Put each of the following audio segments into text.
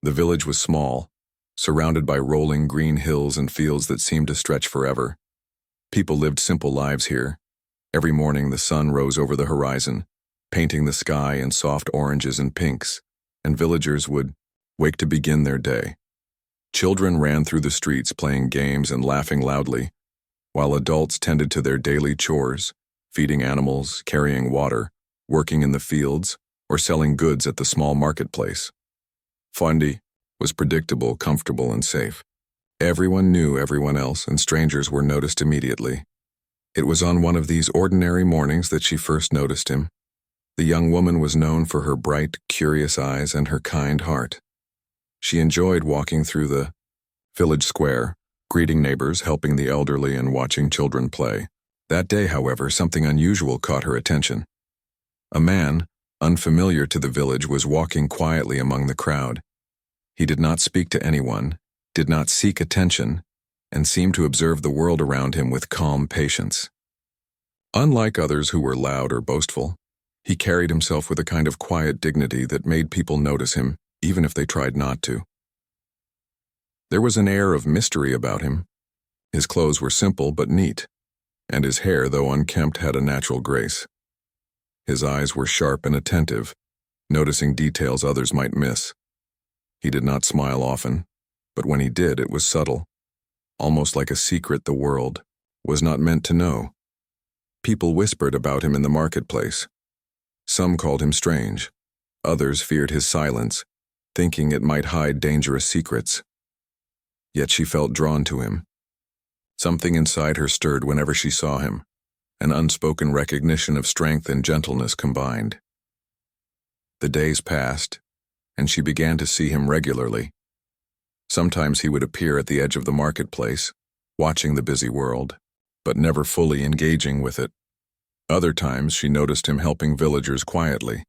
The village was small, surrounded by rolling green hills and fields that seemed to stretch forever. People lived simple lives here. Every morning the sun rose over the horizon, painting the sky in soft oranges and pinks, and villagers would wake to begin their day. Children ran through the streets playing games and laughing loudly, while adults tended to their daily chores, feeding animals, carrying water, working in the fields, or selling goods at the small marketplace. Fundy was predictable, comfortable, and safe. Everyone knew everyone else, and strangers were noticed immediately. It was on one of these ordinary mornings that she first noticed him. The young woman was known for her bright, curious eyes and her kind heart. She enjoyed walking through the village square, greeting neighbors, helping the elderly, and watching children play. That day, however, something unusual caught her attention. A man, unfamiliar to the village, was walking quietly among the crowd. He did not speak to anyone, did not seek attention, and seemed to observe the world around him with calm patience. Unlike others who were loud or boastful, he carried himself with a kind of quiet dignity that made people notice him, even if they tried not to. There was an air of mystery about him. His clothes were simple but neat, and his hair, though unkempt, had a natural grace. His eyes were sharp and attentive, noticing details others might miss. He did not smile often, but when he did, it was subtle, almost like a secret the world was not meant to know. People whispered about him in the marketplace. Some called him strange. Others feared his silence, thinking it might hide dangerous secrets. Yet she felt drawn to him. Something inside her stirred whenever she saw him, an unspoken recognition of strength and gentleness combined. The days passed, and she began to see him regularly. Sometimes he would appear at the edge of the marketplace, watching the busy world, but never fully engaging with it. Other times she noticed him helping villagers quietly,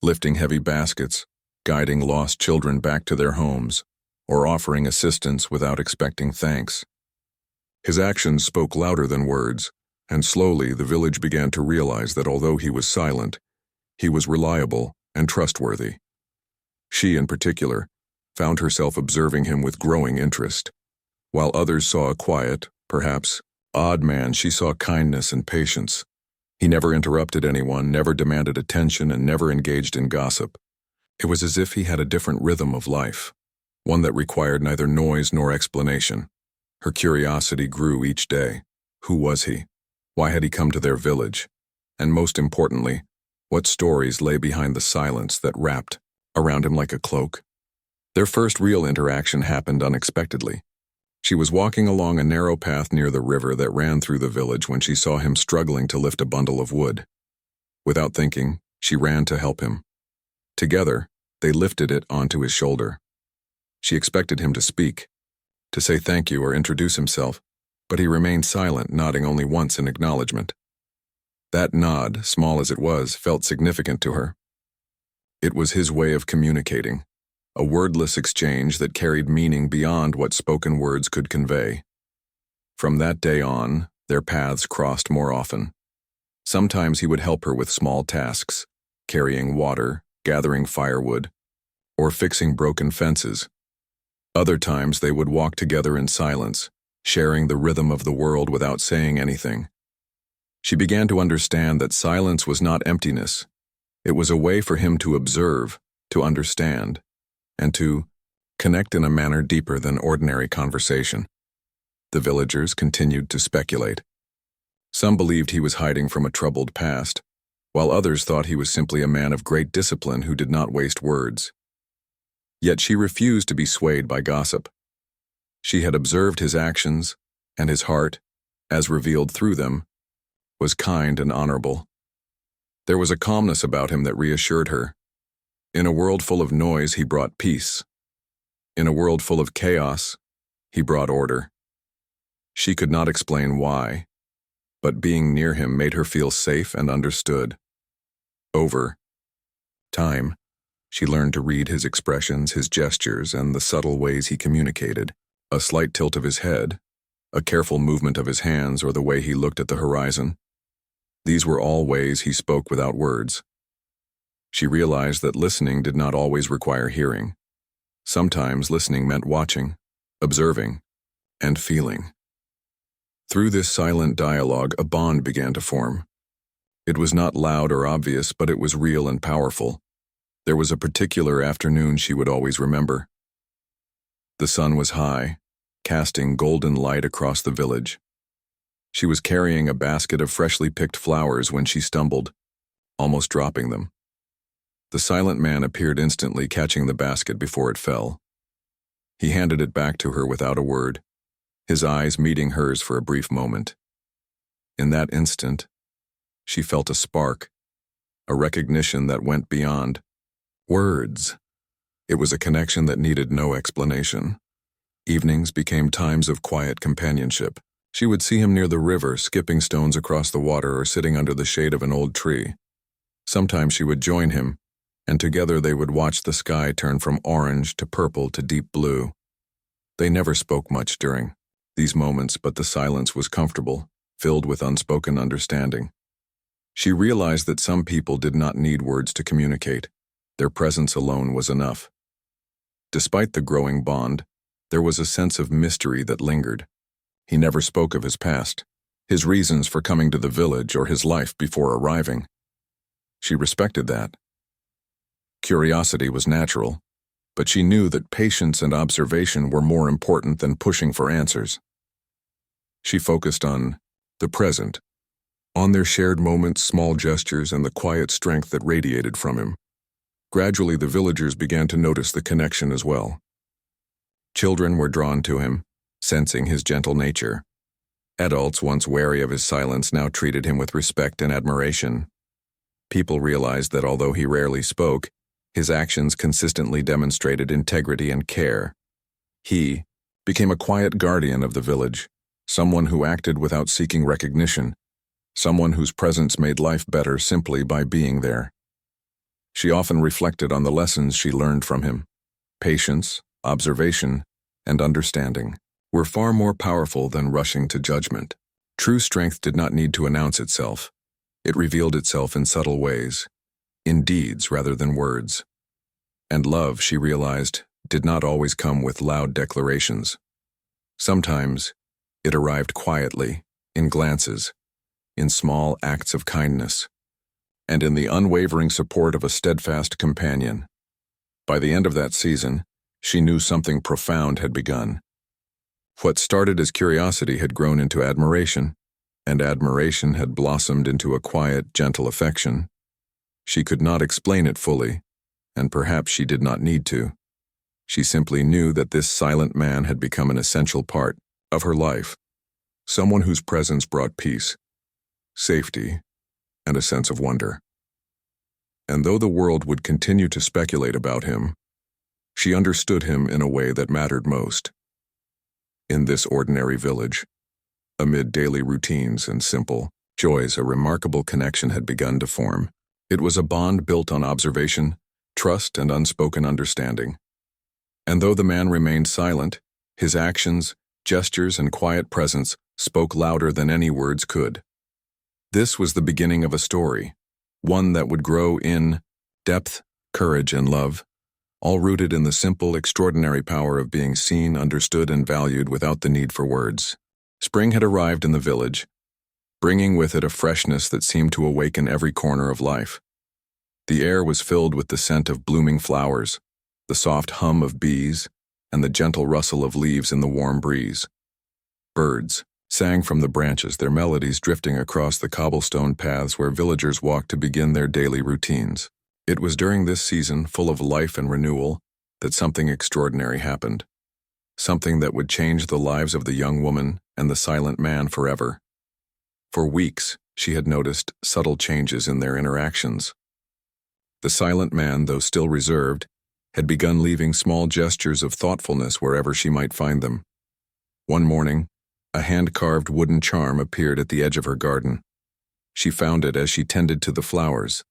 lifting heavy baskets, guiding lost children back to their homes, or offering assistance without expecting thanks. His actions spoke louder than words, and slowly the village began to realize that although he was silent, he was reliable and trustworthy. She, in particular, found herself observing him with growing interest. While others saw a quiet, perhaps odd man, she saw kindness and patience. He never interrupted anyone, never demanded attention, and never engaged in gossip. It was as if he had a different rhythm of life, one that required neither noise nor explanation. Her curiosity grew each day. Who was he? Why had he come to their village? And most importantly, what stories lay behind the silence that wrapped around him like a cloak? Their first real interaction happened unexpectedly. She was walking along a narrow path near the river that ran through the village when she saw him struggling to lift a bundle of wood. Without thinking, she ran to help him. Together, they lifted it onto his shoulder. She expected him to speak, to say thank you or introduce himself, but he remained silent, nodding only once in acknowledgement. That nod, small as it was, felt significant to her. It was his way of communicating, a wordless exchange that carried meaning beyond what spoken words could convey. From that day on, their paths crossed more often. Sometimes he would help her with small tasks, carrying water, gathering firewood, or fixing broken fences. Other times they would walk together in silence, sharing the rhythm of the world without saying anything. She began to understand that silence was not emptiness. It was a way for him to observe, to understand, and to connect in a manner deeper than ordinary conversation. The villagers continued to speculate. Some believed he was hiding from a troubled past, while others thought he was simply a man of great discipline who did not waste words. Yet she refused to be swayed by gossip. She had observed his actions, and his heart, as revealed through them, was kind and honorable. There was a calmness about him that reassured her. In a world full of noise, he brought peace. In a world full of chaos, he brought order. She could not explain why, but being near him made her feel safe and understood. Over time, she learned to read his expressions, his gestures, and the subtle ways he communicated. A slight tilt of his head, a careful movement of his hands, or the way he looked at the horizon. These were all ways he spoke without words. She realized that listening did not always require hearing. Sometimes listening meant watching, observing, and feeling. Through this silent dialogue, a bond began to form. It was not loud or obvious, but it was real and powerful. There was a particular afternoon she would always remember. The sun was high, casting golden light across the village. She was carrying a basket of freshly picked flowers when she stumbled, almost dropping them. The silent man appeared instantly, catching the basket before it fell. He handed it back to her without a word, his eyes meeting hers for a brief moment. In that instant, she felt a spark, a recognition that went beyond words. It was a connection that needed no explanation. Evenings became times of quiet companionship. She would see him near the river, skipping stones across the water or sitting under the shade of an old tree. Sometimes she would join him, and together they would watch the sky turn from orange to purple to deep blue. They never spoke much during these moments, but the silence was comfortable, filled with unspoken understanding. She realized that some people did not need words to communicate. Their presence alone was enough. Despite the growing bond, there was a sense of mystery that lingered. He never spoke of his past, his reasons for coming to the village, or his life before arriving. She respected that. Curiosity was natural, but she knew that patience and observation were more important than pushing for answers. She focused on the present, on their shared moments, small gestures, and the quiet strength that radiated from him. Gradually, the villagers began to notice the connection as well. Children were drawn to him, sensing his gentle nature. Adults, once wary of his silence, now treated him with respect and admiration. People realized that although he rarely spoke, his actions consistently demonstrated integrity and care. He became a quiet guardian of the village, someone who acted without seeking recognition, someone whose presence made life better simply by being there. She often reflected on the lessons she learned from him. Patience, observation, and understanding were far more powerful than rushing to judgment. True strength did not need to announce itself. It revealed itself in subtle ways, in deeds rather than words. And love, she realized, did not always come with loud declarations. Sometimes, it arrived quietly, in glances, in small acts of kindness, and in the unwavering support of a steadfast companion. By the end of that season, she knew something profound had begun. What started as curiosity had grown into admiration, and admiration had blossomed into a quiet, gentle affection. She could not explain it fully, and perhaps she did not need to. She simply knew that this silent man had become an essential part of her life, someone whose presence brought peace, safety, and a sense of wonder. And though the world would continue to speculate about him, she understood him in a way that mattered most. In this ordinary village, amid daily routines and simple joys, a remarkable connection had begun to form. It was a bond built on observation, trust, and unspoken understanding. And though the man remained silent, his actions, gestures, and quiet presence spoke louder than any words could. This was the beginning of a story, one that would grow in depth, courage, and love, all rooted in the simple, extraordinary power of being seen, understood, and valued without the need for words. Spring had arrived in the village, bringing with it a freshness that seemed to awaken every corner of life. The air was filled with the scent of blooming flowers, the soft hum of bees, and the gentle rustle of leaves in the warm breeze. Birds sang from the branches, their melodies drifting across the cobblestone paths where villagers walked to begin their daily routines. It was during this season, full of life and renewal, that something extraordinary happened. Something that would change the lives of the young woman and the silent man forever. For weeks, she had noticed subtle changes in their interactions. The silent man, though still reserved, had begun leaving small gestures of thoughtfulness wherever she might find them. One morning, a hand-carved wooden charm appeared at the edge of her garden. She found it as she tended to the flowers,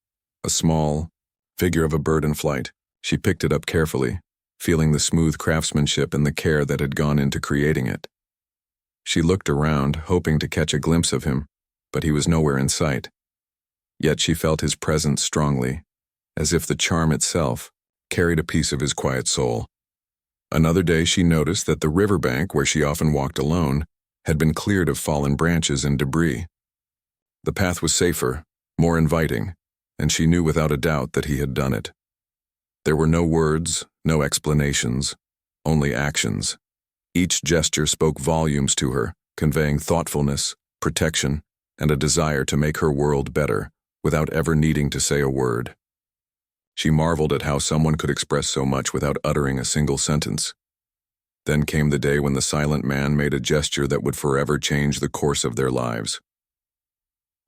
a small figure of a bird in flight. She picked it up carefully, feeling the smooth craftsmanship and the care that had gone into creating it. She looked around, hoping to catch a glimpse of him, but he was nowhere in sight. Yet she felt his presence strongly, as if the charm itself carried a piece of his quiet soul. Another day she noticed that the riverbank where she often walked alone had been cleared of fallen branches and debris. The path was safer, more inviting, and she knew without a doubt that he had done it. There were no words, no explanations, only actions. Each gesture spoke volumes to her, conveying thoughtfulness, protection, and a desire to make her world better, without ever needing to say a word. She marveled at how someone could express so much without uttering a single sentence. Then came the day when the silent man made a gesture that would forever change the course of their lives.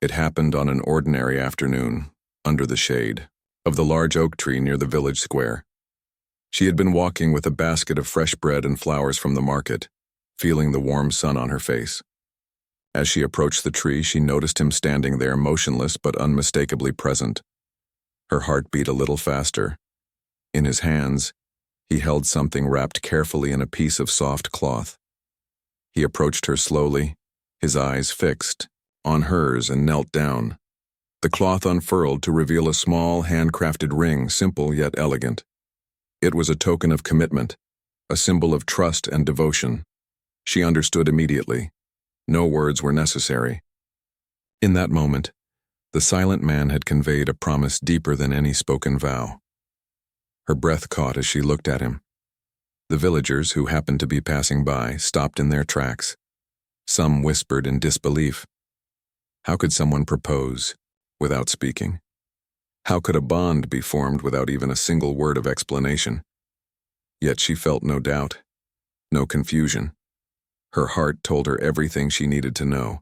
It happened on an ordinary afternoon, under the shade of the large oak tree near the village square. She had been walking with a basket of fresh bread and flowers from the market, feeling the warm sun on her face. As she approached the tree, she noticed him standing there motionless but unmistakably present. Her heart beat a little faster. In his hands, he held something wrapped carefully in a piece of soft cloth. He approached her slowly, his eyes fixed on hers, and knelt down. The cloth unfurled to reveal a small, handcrafted ring, simple yet elegant. It was a token of commitment, a symbol of trust and devotion. She understood immediately. No words were necessary. In that moment, the silent man had conveyed a promise deeper than any spoken vow. Her breath caught as she looked at him. The villagers who happened to be passing by stopped in their tracks. Some whispered in disbelief. How could someone propose without speaking? How could a bond be formed without even a single word of explanation? Yet she felt no doubt, no confusion. Her heart told her everything she needed to know.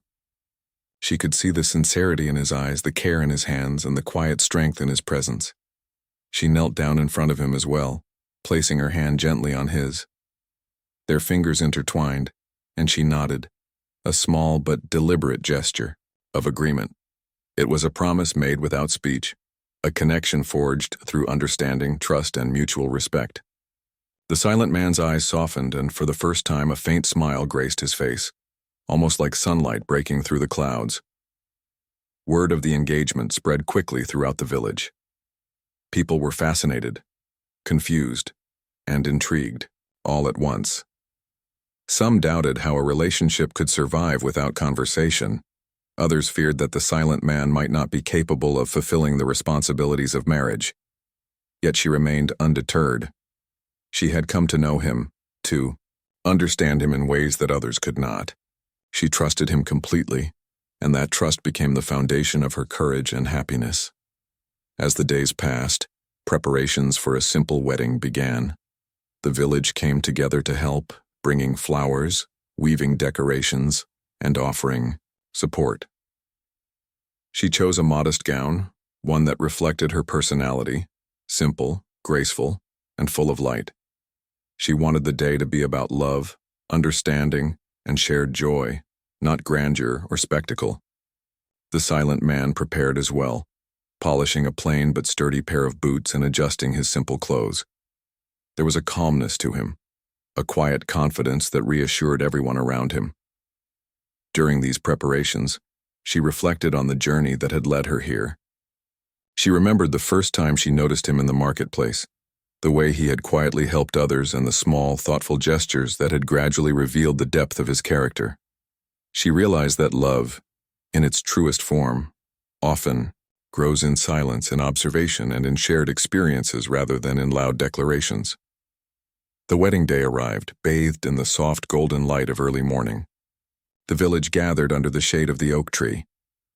She could see the sincerity in his eyes, the care in his hands, and the quiet strength in his presence. She knelt down in front of him as well, placing her hand gently on his. Their fingers intertwined, and she nodded, a small but deliberate gesture of agreement. It was a promise made without speech, a connection forged through understanding, trust, and mutual respect. The silent man's eyes softened, and for the first time a faint smile graced his face, almost like sunlight breaking through the clouds. Word of the engagement spread quickly throughout the village. People were fascinated, confused, and intrigued, all at once. Some doubted how a relationship could survive without conversation. Others feared that the silent man might not be capable of fulfilling the responsibilities of marriage. Yet she remained undeterred. She had come to know him, to understand him in ways that others could not. She trusted him completely, and that trust became the foundation of her courage and happiness. As the days passed, preparations for a simple wedding began. The village came together to help, bringing flowers, weaving decorations, and offering support. She chose a modest gown, one that reflected her personality, simple, graceful, and full of light. She wanted the day to be about love, understanding, and shared joy, not grandeur or spectacle. The silent man prepared as well, polishing a plain but sturdy pair of boots and adjusting his simple clothes. There was a calmness to him, a quiet confidence that reassured everyone around him. During these preparations, she reflected on the journey that had led her here. She remembered the first time she noticed him in the marketplace, the way he had quietly helped others, and the small, thoughtful gestures that had gradually revealed the depth of his character. She realized that love, in its truest form, often grows in silence, in observation, and in shared experiences rather than in loud declarations. The wedding day arrived, bathed in the soft golden light of early morning. The village gathered under the shade of the oak tree,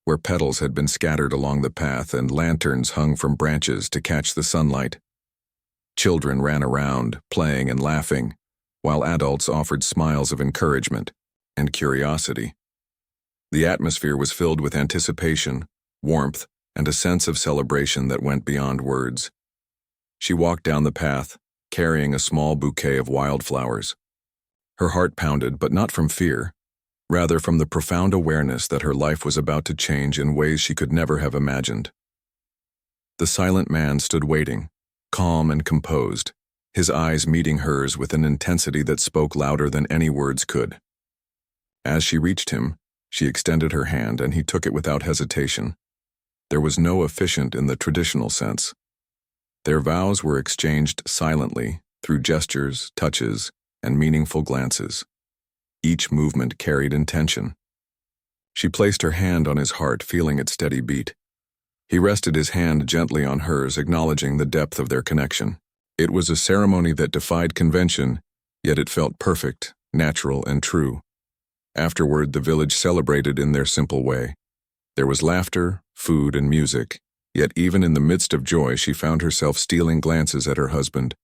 where petals had been scattered along the path and lanterns hung from branches to catch the sunlight. Children ran around, playing and laughing, while adults offered smiles of encouragement and curiosity. The atmosphere was filled with anticipation, warmth, and a sense of celebration that went beyond words. She walked down the path, carrying a small bouquet of wildflowers. Her heart pounded, but not from fear, rather from the profound awareness that her life was about to change in ways she could never have imagined. The silent man stood waiting, calm and composed, his eyes meeting hers with an intensity that spoke louder than any words could. As she reached him, she extended her hand, and he took it without hesitation. There was no officiant in the traditional sense. Their vows were exchanged silently, through gestures, touches, and meaningful glances. Each movement carried intention. She placed her hand on his heart, feeling its steady beat. He rested his hand gently on hers, acknowledging the depth of their connection. It was a ceremony that defied convention, yet it felt perfect, natural, and true. Afterward, the village celebrated in their simple way. There was laughter, food, and music, yet even in the midst of joy she found herself stealing glances at her husband,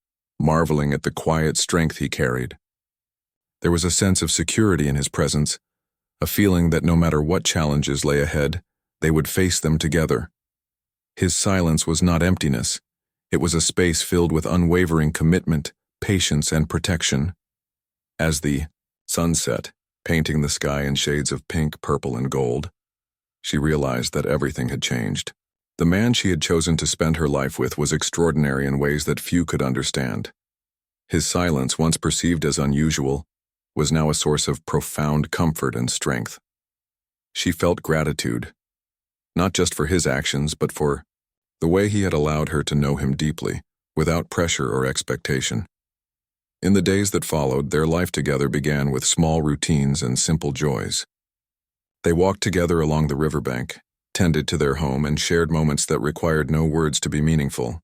marveling at the quiet strength he carried. There was a sense of security in his presence, a feeling that no matter what challenges lay ahead, they would face them together. His silence was not emptiness. It was a space filled with unwavering commitment, patience, and protection. As the sun set, painting the sky in shades of pink, purple, and gold, she realized that everything had changed. The man she had chosen to spend her life with was extraordinary in ways that few could understand. His silence, once perceived as unusual, was now a source of profound comfort and strength. She felt gratitude, not just for his actions, but for the way he had allowed her to know him deeply, without pressure or expectation. In the days that followed, their life together began with small routines and simple joys. They walked together along the riverbank, tended to their home, and shared moments that required no words to be meaningful.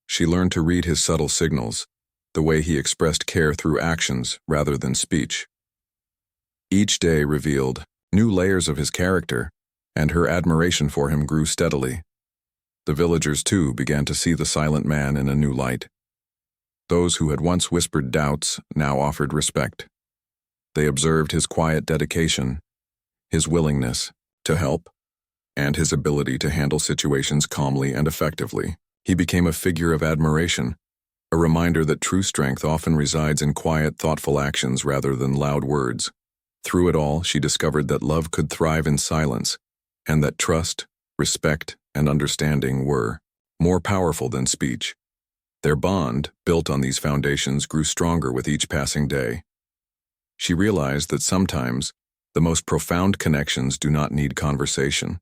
She learned to read his subtle signals, the way he expressed care through actions rather than speech. Each day revealed new layers of his character, and her admiration for him grew steadily. The villagers, too, began to see the silent man in a new light. Those who had once whispered doubts now offered respect. They observed his quiet dedication, his willingness to help, and his ability to handle situations calmly and effectively. He became a figure of admiration, a reminder that true strength often resides in quiet, thoughtful actions rather than loud words. Through it all, she discovered that love could thrive in silence, and that trust, respect, and understanding were more powerful than speech. Their bond, built on these foundations, grew stronger with each passing day. She realized that sometimes the most profound connections do not need conversation.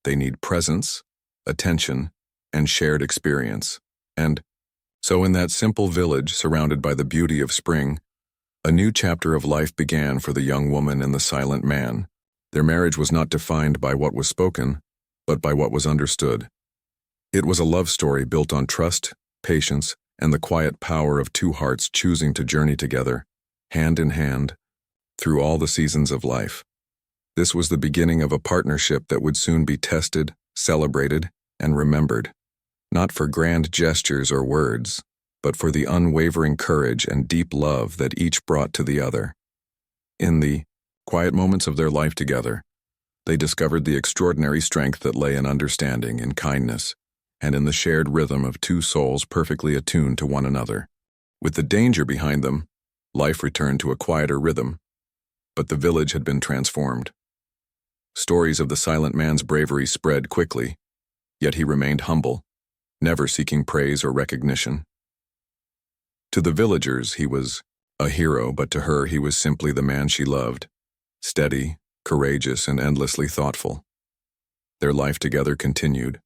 They need presence, attention, and shared experience. And so in that simple village surrounded by the beauty of spring, a new chapter of life began for the young woman and the silent man. Their marriage was not defined by what was spoken, but by what was understood. It was a love story built on trust, patience, and the quiet power of two hearts choosing to journey together, hand in hand, through all the seasons of life. This was the beginning of a partnership that would soon be tested, celebrated, and remembered, not for grand gestures or words, but for the unwavering courage and deep love that each brought to the other. In the quiet moments of their life together, they discovered the extraordinary strength that lay in understanding and kindness, and in the shared rhythm of two souls perfectly attuned to one another. With the danger behind them, life returned to a quieter rhythm, but the village had been transformed. Stories of the silent man's bravery spread quickly, yet he remained humble, never seeking praise or recognition. To the villagers, he was a hero, but to her he was simply the man she loved, steady, courageous, and endlessly thoughtful. Their life together continued,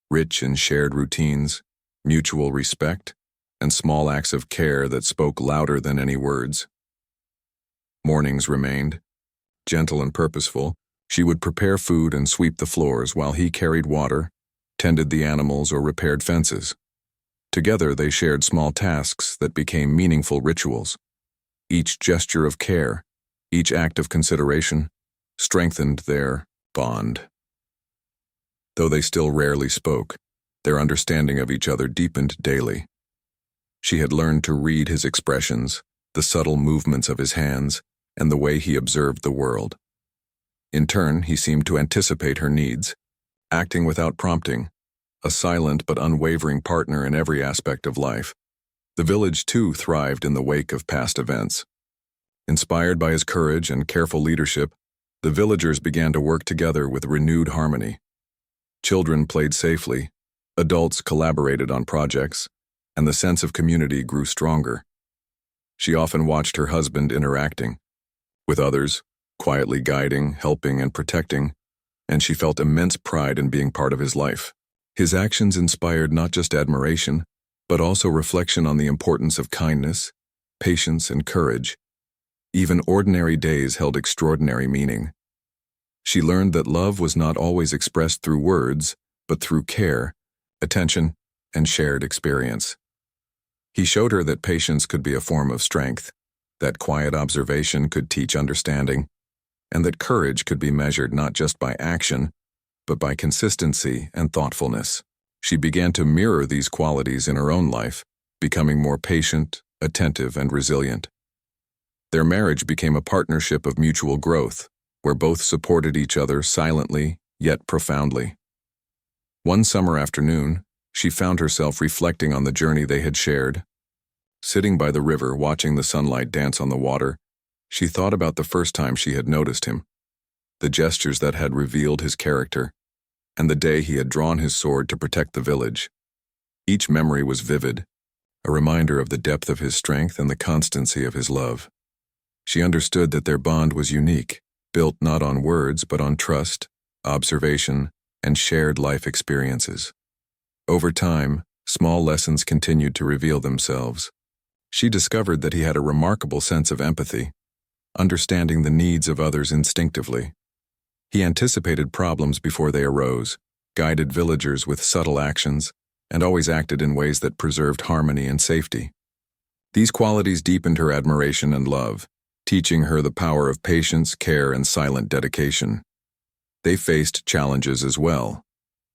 rich in shared routines, mutual respect, and small acts of care that spoke louder than any words. Mornings remained, gentle and purposeful. She would prepare food and sweep the floors while he carried water, tended the animals, or repaired fences. Together they shared small tasks that became meaningful rituals. Each gesture of care, each act of consideration, strengthened their bond. Though they still rarely spoke, their understanding of each other deepened daily. She had learned to read his expressions, the subtle movements of his hands, and the way he observed the world. In turn, he seemed to anticipate her needs, acting without prompting, a silent but unwavering partner in every aspect of life. The village, too, thrived in the wake of past events. Inspired by his courage and careful leadership, the villagers began to work together with renewed harmony. Children played safely, adults collaborated on projects, and the sense of community grew stronger. She often watched her husband interacting with others, quietly guiding, helping, and protecting, and she felt immense pride in being part of his life. His actions inspired not just admiration, but also reflection on the importance of kindness, patience, and courage. Even ordinary days held extraordinary meaning. She learned that love was not always expressed through words, but through care, attention, and shared experience. He showed her that patience could be a form of strength, that quiet observation could teach understanding, and that courage could be measured not just by action, but by consistency and thoughtfulness. She began to mirror these qualities in her own life, becoming more patient, attentive, and resilient. Their marriage became a partnership of mutual growth, where both supported each other silently yet profoundly. One summer afternoon, she found herself reflecting on the journey they had shared. Sitting by the river watching the sunlight dance on the water, she thought about the first time she had noticed him, the gestures that had revealed his character, and the day he had drawn his sword to protect the village. Each memory was vivid, a reminder of the depth of his strength and the constancy of his love. She understood that their bond was unique, built not on words but on trust, observation, and shared life experiences. Over time, small lessons continued to reveal themselves. She discovered that he had a remarkable sense of empathy, understanding the needs of others instinctively. He anticipated problems before they arose, guided villagers with subtle actions, and always acted in ways that preserved harmony and safety. These qualities deepened her admiration and love, teaching her the power of patience, care, and silent dedication. They faced challenges as well.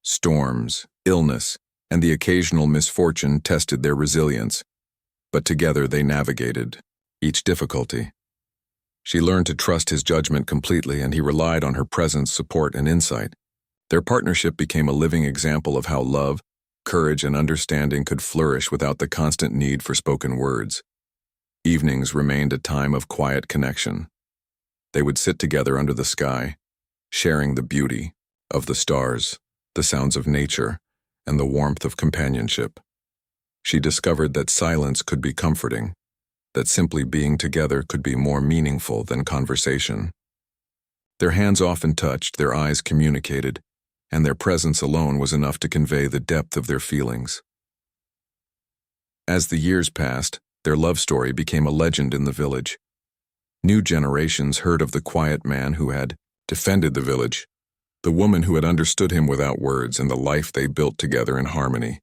Storms, illness, and the occasional misfortune tested their resilience, but together they navigated each difficulty. She learned to trust his judgment completely, and he relied on her presence, support, and insight. Their partnership became a living example of how love, courage, and understanding could flourish without the constant need for spoken words. Evenings remained a time of quiet connection. They would sit together under the sky, sharing the beauty of the stars, the sounds of nature, and the warmth of companionship. She discovered that silence could be comforting, that simply being together could be more meaningful than conversation. Their hands often touched, their eyes communicated, and their presence alone was enough to convey the depth of their feelings. As the years passed, their love story became a legend in the village. New generations heard of the quiet man who had defended the village, the woman who had understood him without words, and the life they built together in harmony,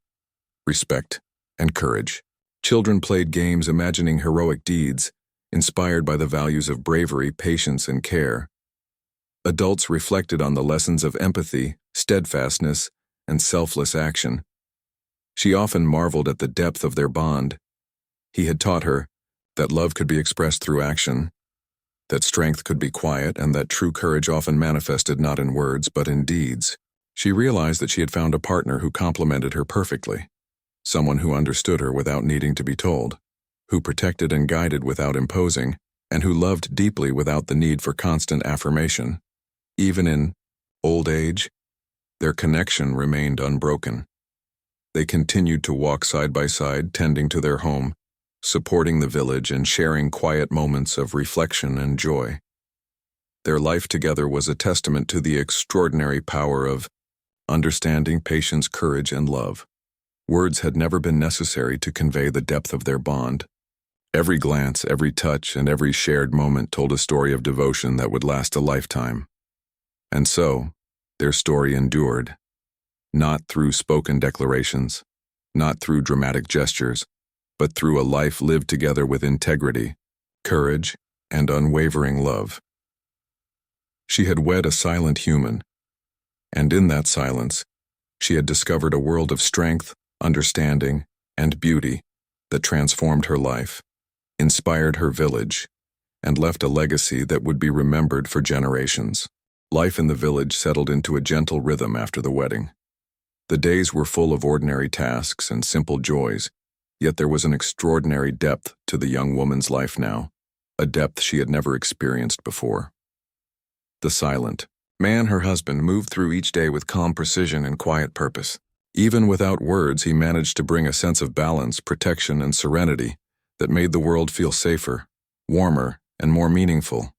respect, and courage. Children played games imagining heroic deeds, inspired by the values of bravery, patience, and care. Adults reflected on the lessons of empathy, steadfastness, and selfless action. She often marveled at the depth of their bond. He had taught her that love could be expressed through action, that strength could be quiet, and that true courage often manifested not in words but in deeds. She realized that she had found a partner who complemented her perfectly. Someone who understood her without needing to be told, who protected and guided without imposing, and who loved deeply without the need for constant affirmation. Even in old age, their connection remained unbroken. They continued to walk side by side, tending to their home, supporting the village, and sharing quiet moments of reflection and joy. Their life together was a testament to the extraordinary power of understanding, patience, courage, and love. Words had never been necessary to convey the depth of their bond. Every glance, every touch, and every shared moment told a story of devotion that would last a lifetime. And so, their story endured, not through spoken declarations, not through dramatic gestures, but through a life lived together with integrity, courage, and unwavering love. She had wed a silent human, and in that silence, she had discovered a world of strength, understanding, and beauty that transformed her life, inspired her village, and left a legacy that would be remembered for generations. Life in the village settled into a gentle rhythm after the wedding. The days were full of ordinary tasks and simple joys, yet there was an extraordinary depth to the young woman's life now, a depth she had never experienced before. The silent man, her husband, moved through each day with calm precision and quiet purpose. Even without words, he managed to bring a sense of balance, protection, and serenity that made the world feel safer, warmer, and more meaningful.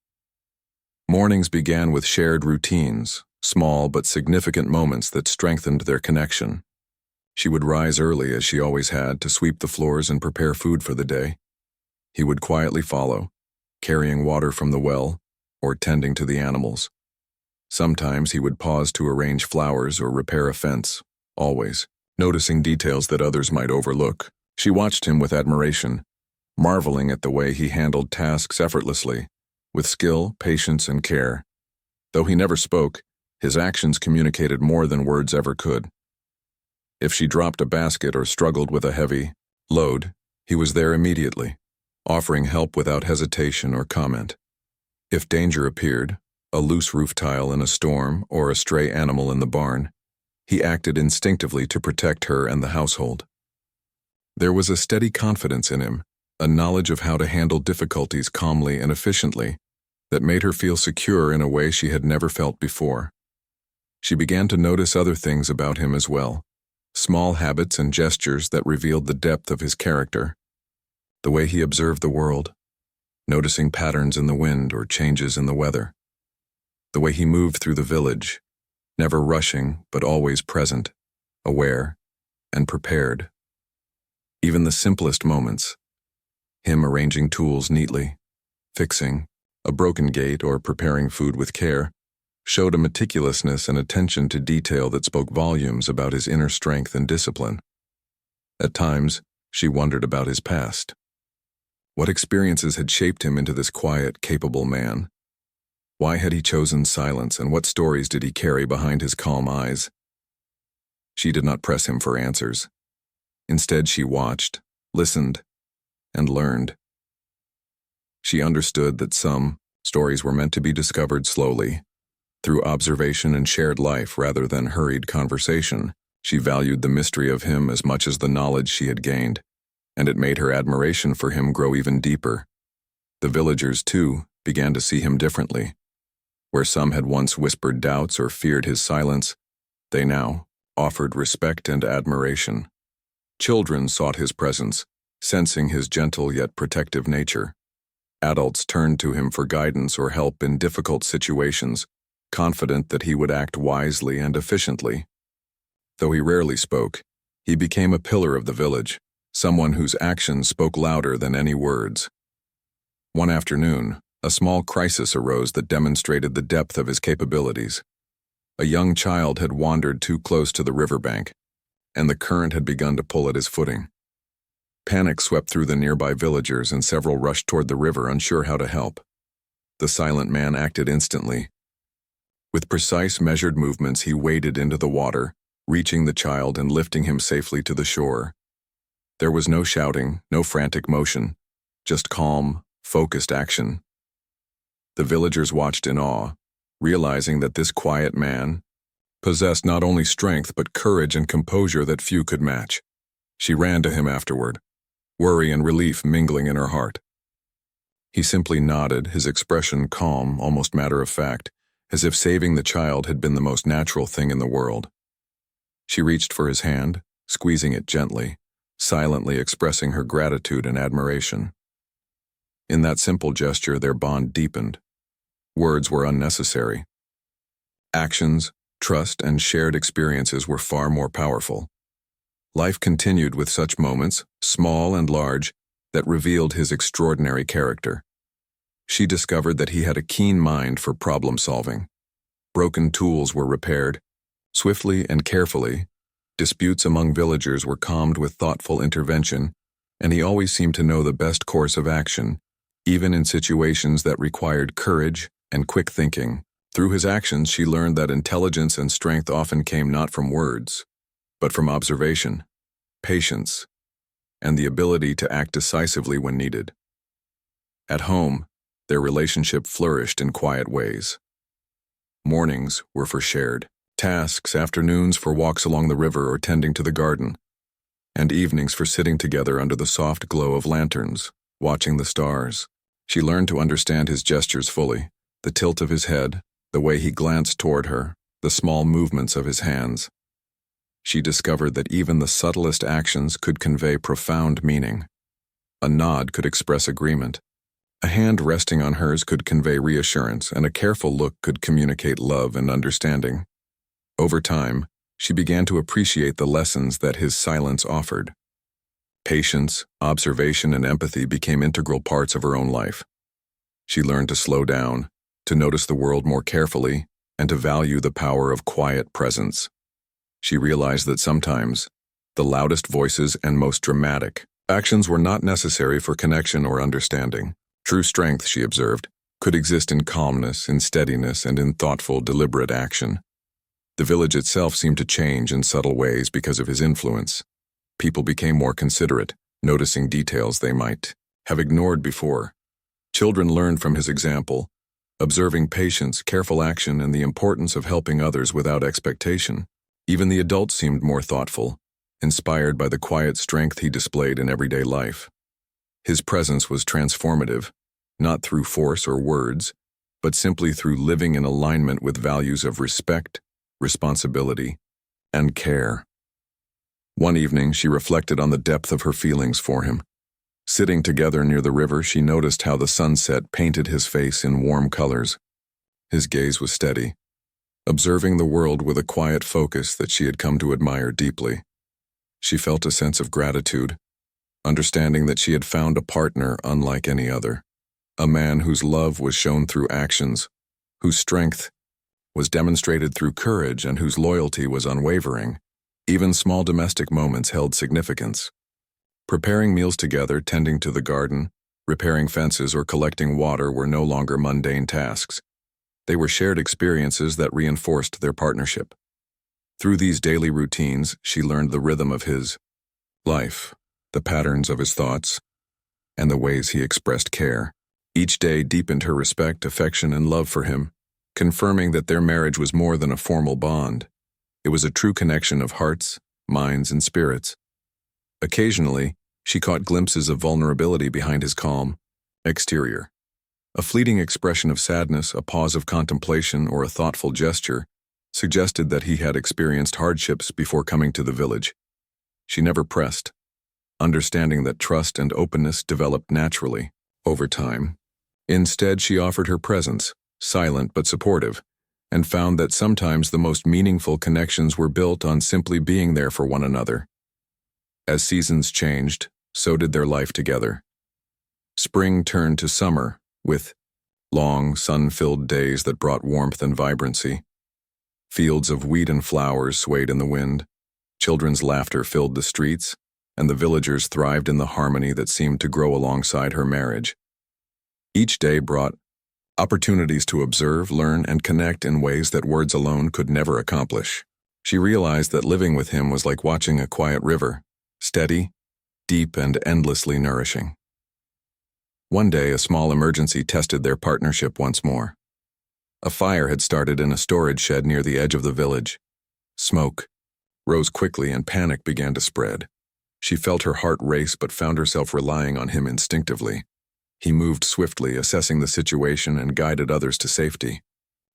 Mornings began with shared routines, small but significant moments that strengthened their connection. She would rise early, as she always had, to sweep the floors and prepare food for the day. He would quietly follow, carrying water from the well or tending to the animals. Sometimes he would pause to arrange flowers or repair a fence, always noticing details that others might overlook. She watched him with admiration, marveling at the way he handled tasks effortlessly, with skill, patience, and care. Though he never spoke, his actions communicated more than words ever could. If she dropped a basket or struggled with a heavy load, he was there immediately, offering help without hesitation or comment. If danger appeared, a loose roof tile in a storm or a stray animal in the barn, he acted instinctively to protect her and the household. There was a steady confidence in him, a knowledge of how to handle difficulties calmly and efficiently, that made her feel secure in a way she had never felt before. She began to notice other things about him as well, small habits and gestures that revealed the depth of his character. The way he observed the world, noticing patterns in the wind or changes in the weather. The way he moved through the village, never rushing but always present, aware, and prepared. Even the simplest moments, him arranging tools neatly, fixing a broken gate or preparing food with care, showed a meticulousness and attention to detail that spoke volumes about his inner strength and discipline. At times, she wondered about his past. What experiences had shaped him into this quiet, capable man? Why had he chosen silence, and what stories did he carry behind his calm eyes? She did not press him for answers. Instead, she watched, listened, and learned. She understood that some stories were meant to be discovered slowly, through observation and shared life rather than hurried conversation. She valued the mystery of him as much as the knowledge she had gained, and it made her admiration for him grow even deeper. The villagers, too, began to see him differently. Where some had once whispered doubts or feared his silence, they now offered respect and admiration. Children sought his presence, sensing his gentle yet protective nature. Adults turned to him for guidance or help in difficult situations, confident that he would act wisely and efficiently. Though he rarely spoke, he became a pillar of the village, someone whose actions spoke louder than any words. One afternoon, a small crisis arose that demonstrated the depth of his capabilities. A young child had wandered too close to the riverbank, and the current had begun to pull at his footing. Panic swept through the nearby villagers, and several rushed toward the river, unsure how to help. The silent man acted instantly. With precise, measured movements, he waded into the water, reaching the child and lifting him safely to the shore. There was no shouting, no frantic motion, just calm, focused action. The villagers watched in awe, realizing that this quiet man possessed not only strength but courage and composure that few could match. She ran to him afterward, worry and relief mingling in her heart. He simply nodded, his expression calm, almost matter-of-fact, as if saving the child had been the most natural thing in the world. She reached for his hand, squeezing it gently, silently expressing her gratitude and admiration. In that simple gesture, their bond deepened. Words were unnecessary. Actions, trust, and shared experiences were far more powerful. Life continued with such moments, small and large, that revealed his extraordinary character. She discovered that he had a keen mind for problem-solving. Broken tools were repaired, swiftly and carefully. Disputes among villagers were calmed with thoughtful intervention, and he always seemed to know the best course of action, even in situations that required courage and quick thinking. Through his actions, she learned that intelligence and strength often came not from words, but from observation, patience, and the ability to act decisively when needed. At home, their relationship flourished in quiet ways. Mornings were for shared tasks, afternoons for walks along the river or tending to the garden, and evenings for sitting together under the soft glow of lanterns, watching the stars. She learned to understand his gestures fully, the tilt of his head, the way he glanced toward her, the small movements of his hands. She discovered that even the subtlest actions could convey profound meaning. A nod could express agreement. A hand resting on hers could convey reassurance, and a careful look could communicate love and understanding. Over time, she began to appreciate the lessons that his silence offered. Patience, observation, and empathy became integral parts of her own life. She learned to slow down, to notice the world more carefully, and to value the power of quiet presence. She realized that sometimes the loudest voices and most dramatic actions were not necessary for connection or understanding. True strength, she observed, could exist in calmness, in steadiness, and in thoughtful, deliberate action. The village itself seemed to change in subtle ways because of his influence. People became more considerate, noticing details they might have ignored before. Children learned from his example, observing patience, careful action, and the importance of helping others without expectation. Even the adults seemed more thoughtful, inspired by the quiet strength he displayed in everyday life. His presence was transformative, not through force or words, but simply through living in alignment with values of respect, responsibility, and care. One evening, she reflected on the depth of her feelings for him. Sitting together near the river, she noticed how the sunset painted his face in warm colors. His gaze was steady, observing the world with a quiet focus that she had come to admire deeply. She felt a sense of gratitude, understanding that she had found a partner unlike any other, a man whose love was shown through actions, whose strength was demonstrated through courage, and whose loyalty was unwavering. Even small domestic moments held significance. Preparing meals together, tending to the garden, repairing fences, or collecting water were no longer mundane tasks. They were shared experiences that reinforced their partnership. Through these daily routines, she learned the rhythm of his life, the patterns of his thoughts, and the ways he expressed care. Each day deepened her respect, affection, and love for him, confirming that their marriage was more than a formal bond. It was a true connection of hearts, minds, and spirits. Occasionally, she caught glimpses of vulnerability behind his calm exterior. A fleeting expression of sadness, a pause of contemplation, or a thoughtful gesture suggested that he had experienced hardships before coming to the village. She never pressed, understanding that trust and openness developed naturally over time. Instead, she offered her presence, silent but supportive, and found that sometimes the most meaningful connections were built on simply being there for one another. As seasons changed, so did their life together. Spring turned to summer, with long, sun-filled days that brought warmth and vibrancy. Fields of wheat and flowers swayed in the wind, children's laughter filled the streets, and the villagers thrived in the harmony that seemed to grow alongside her marriage. Each day brought opportunities to observe, learn, and connect in ways that words alone could never accomplish. She realized that living with him was like watching a quiet river, steady, deep, and endlessly nourishing. One day, a small emergency tested their partnership once more. A fire had started in a storage shed near the edge of the village. Smoke rose quickly and panic began to spread. She felt her heart race but found herself relying on him instinctively. He moved swiftly, assessing the situation and guided others to safety.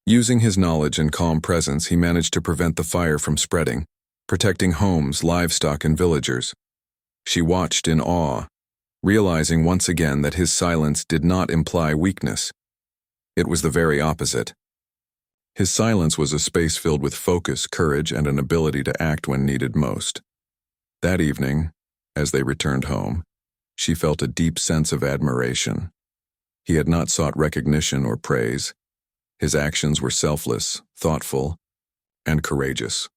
Using his knowledge and calm presence, he managed to prevent the fire from spreading, protecting homes, livestock, and villagers. She watched in awe, realizing once again that his silence did not imply weakness. It was the very opposite. His silence was a space filled with focus, courage, and an ability to act when needed most. That evening, as they returned home, she felt a deep sense of admiration. He had not sought recognition or praise. His actions were selfless, thoughtful, and courageous.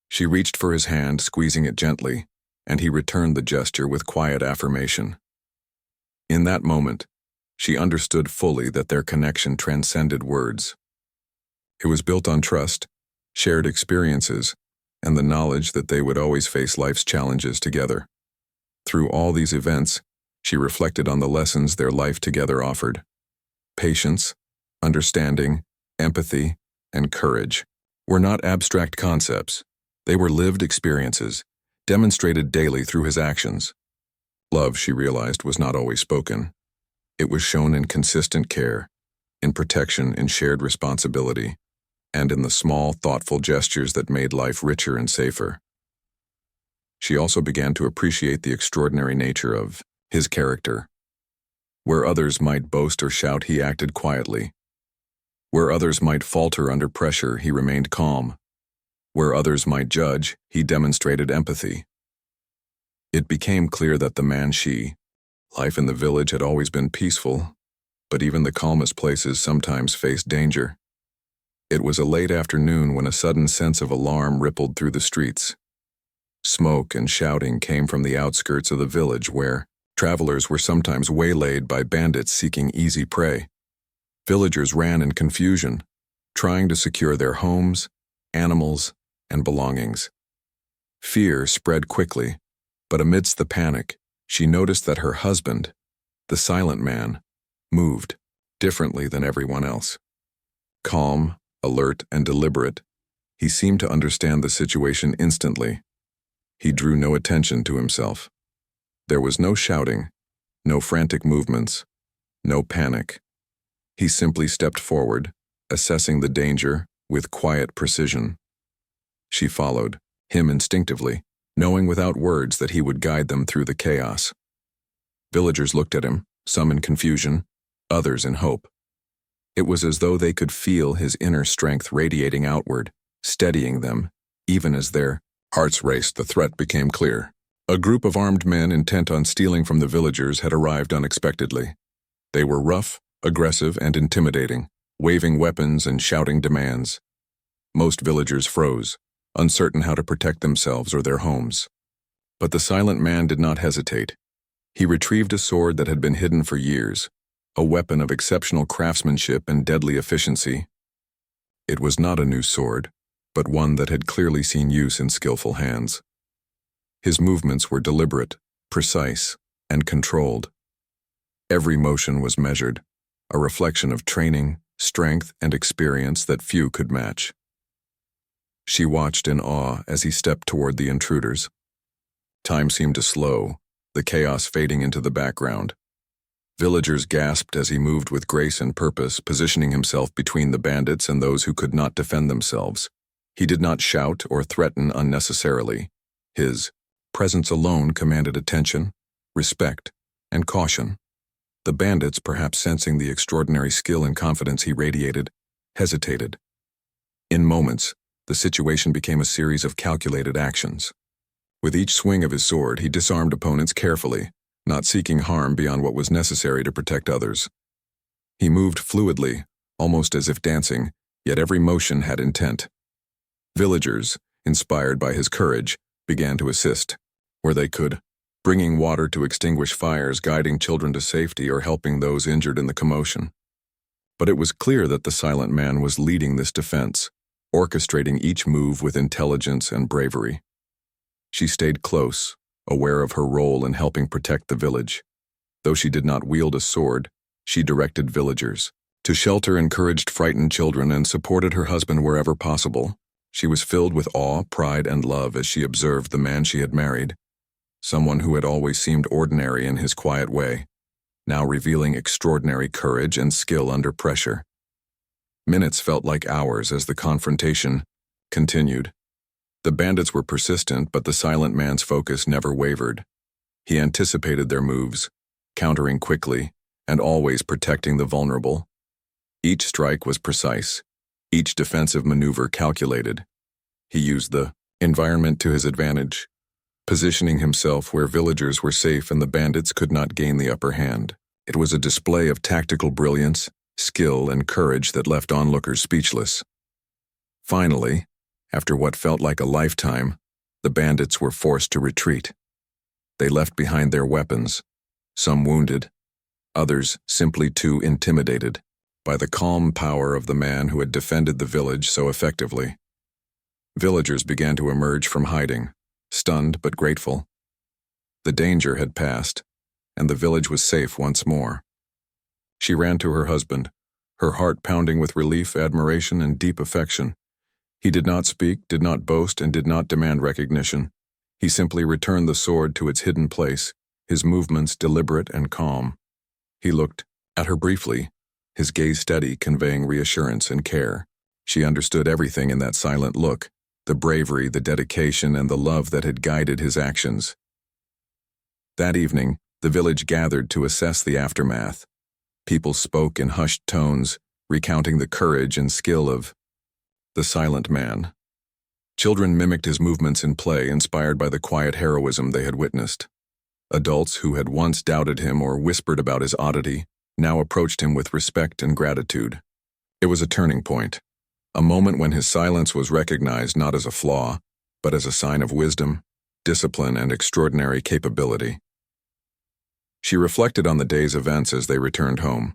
She reached for his hand, squeezing it gently, and he returned the gesture with quiet affirmation. In that moment, she understood fully that their connection transcended words. It was built on trust, shared experiences, and the knowledge that they would always face life's challenges together. Through all these events, she reflected on the lessons their life together offered. Patience, understanding, empathy, and courage were not abstract concepts. They were lived experiences, demonstrated daily through his actions. Love, she realized, was not always spoken. It was shown in consistent care, in protection, in shared responsibility, and in the small, thoughtful gestures that made life richer and safer. She also began to appreciate the extraordinary nature of his character. Where others might boast or shout, he acted quietly. Where others might falter under pressure, he remained calm. Where others might judge, he demonstrated empathy. It became clear that the life in the village had always been peaceful, but even the calmest places sometimes faced danger. It was a late afternoon when a sudden sense of alarm rippled through the streets. Smoke and shouting came from the outskirts of the village where travelers were sometimes waylaid by bandits seeking easy prey. Villagers ran in confusion, trying to secure their homes, animals, and belongings. Fear spread quickly, but amidst the panic, she noticed that her husband, the silent man, moved differently than everyone else. Calm, alert, and deliberate, he seemed to understand the situation instantly. He drew no attention to himself. There was no shouting, no frantic movements, no panic. He simply stepped forward, assessing the danger with quiet precision. She followed him instinctively, knowing without words that he would guide them through the chaos. Villagers looked at him, some in confusion, others in hope. It was as though they could feel his inner strength radiating outward, steadying them, even as their hearts raced. The threat became clear. A group of armed men intent on stealing from the villagers had arrived unexpectedly. They were rough, aggressive, and intimidating, waving weapons and shouting demands. Most villagers froze, uncertain how to protect themselves or their homes. But the silent man did not hesitate. He retrieved a sword that had been hidden for years, a weapon of exceptional craftsmanship and deadly efficiency. It was not a new sword, but one that had clearly seen use in skillful hands. His movements were deliberate, precise, and controlled. Every motion was measured, a reflection of training, strength, and experience that few could match. She watched in awe as he stepped toward the intruders. Time seemed to slow, the chaos fading into the background. Villagers gasped as he moved with grace and purpose, positioning himself between the bandits and those who could not defend themselves. He did not shout or threaten unnecessarily. His presence alone commanded attention, respect, and caution. The bandits, perhaps sensing the extraordinary skill and confidence he radiated, hesitated. In moments, the situation became a series of calculated actions. With each swing of his sword, he disarmed opponents carefully, not seeking harm beyond what was necessary to protect others. He moved fluidly, almost as if dancing, yet every motion had intent. Villagers, inspired by his courage, began to assist, where they could, bringing water to extinguish fires, guiding children to safety, or helping those injured in the commotion. But it was clear that the silent man was leading this defense, orchestrating each move with intelligence and bravery. She stayed close, aware of her role in helping protect the village. Though she did not wield a sword, she directed villagers to shelter encouraged frightened children and supported her husband wherever possible. She was filled with awe, pride, and love as she observed the man she had married, someone who had always seemed ordinary in his quiet way, now revealing extraordinary courage and skill under pressure. Minutes felt like hours as the confrontation continued. The bandits were persistent, but the silent man's focus never wavered. He anticipated their moves, countering quickly, and always protecting the vulnerable. Each strike was precise, each defensive maneuver calculated. He used the environment to his advantage, positioning himself where villagers were safe and the bandits could not gain the upper hand. It was a display of tactical brilliance, skill, and courage that left onlookers speechless. Finally, after what felt like a lifetime, the bandits were forced to retreat. They left behind their weapons, some wounded, others simply too intimidated by the calm power of the man who had defended the village so effectively. Villagers began to emerge from hiding, stunned but grateful. The danger had passed, and the village was safe once more. She ran to her husband, her heart pounding with relief, admiration, and deep affection. He did not speak, did not boast, and did not demand recognition. He simply returned the sword to its hidden place, his movements deliberate and calm. He looked at her briefly, his gaze steady, conveying reassurance and care. She understood everything in that silent look, the bravery, the dedication, and the love that had guided his actions. That evening, the village gathered to assess the aftermath. People spoke in hushed tones, recounting the courage and skill of the silent man. Children mimicked his movements in play, inspired by the quiet heroism they had witnessed. Adults who had once doubted him or whispered about his oddity now approached him with respect and gratitude. It was a turning point, a moment when his silence was recognized not as a flaw, but as a sign of wisdom, discipline, and extraordinary capability. She reflected on the day's events as they returned home.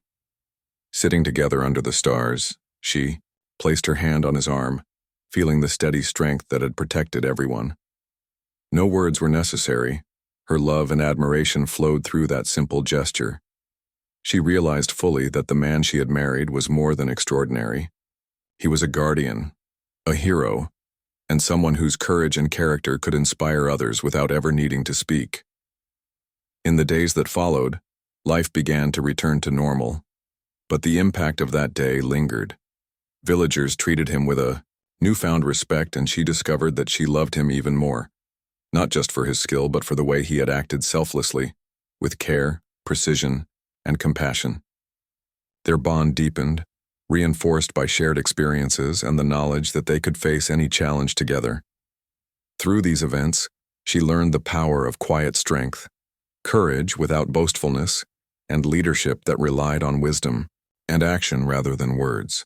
Sitting together under the stars, she placed her hand on his arm, feeling the steady strength that had protected everyone. No words were necessary. Her love and admiration flowed through that simple gesture. She realized fully that the man she had married was more than extraordinary. He was a guardian, a hero, and someone whose courage and character could inspire others without ever needing to speak. In the days that followed, life began to return to normal, but the impact of that day lingered. Villagers treated him with a newfound respect, and she discovered that she loved him even more, not just for his skill but for the way he had acted selflessly, with care, precision, and compassion. Their bond deepened, reinforced by shared experiences and the knowledge that they could face any challenge together. Through these events, she learned the power of quiet strength, courage without boastfulness, and leadership that relied on wisdom and action rather than words.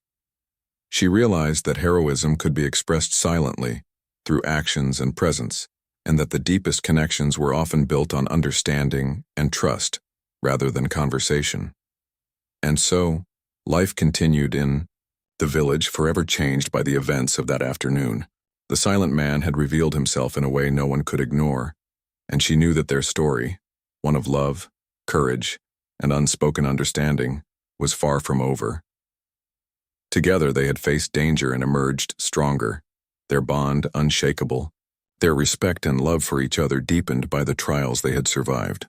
She realized that heroism could be expressed silently, through actions and presence, and that the deepest connections were often built on understanding and trust, rather than conversation. And so, life continued in the village, forever changed by the events of that afternoon. The silent man had revealed himself in a way no one could ignore, and she knew that their story, one of love, courage, and unspoken understanding, was far from over. Together they had faced danger and emerged stronger, their bond unshakable, their respect and love for each other deepened by the trials they had survived.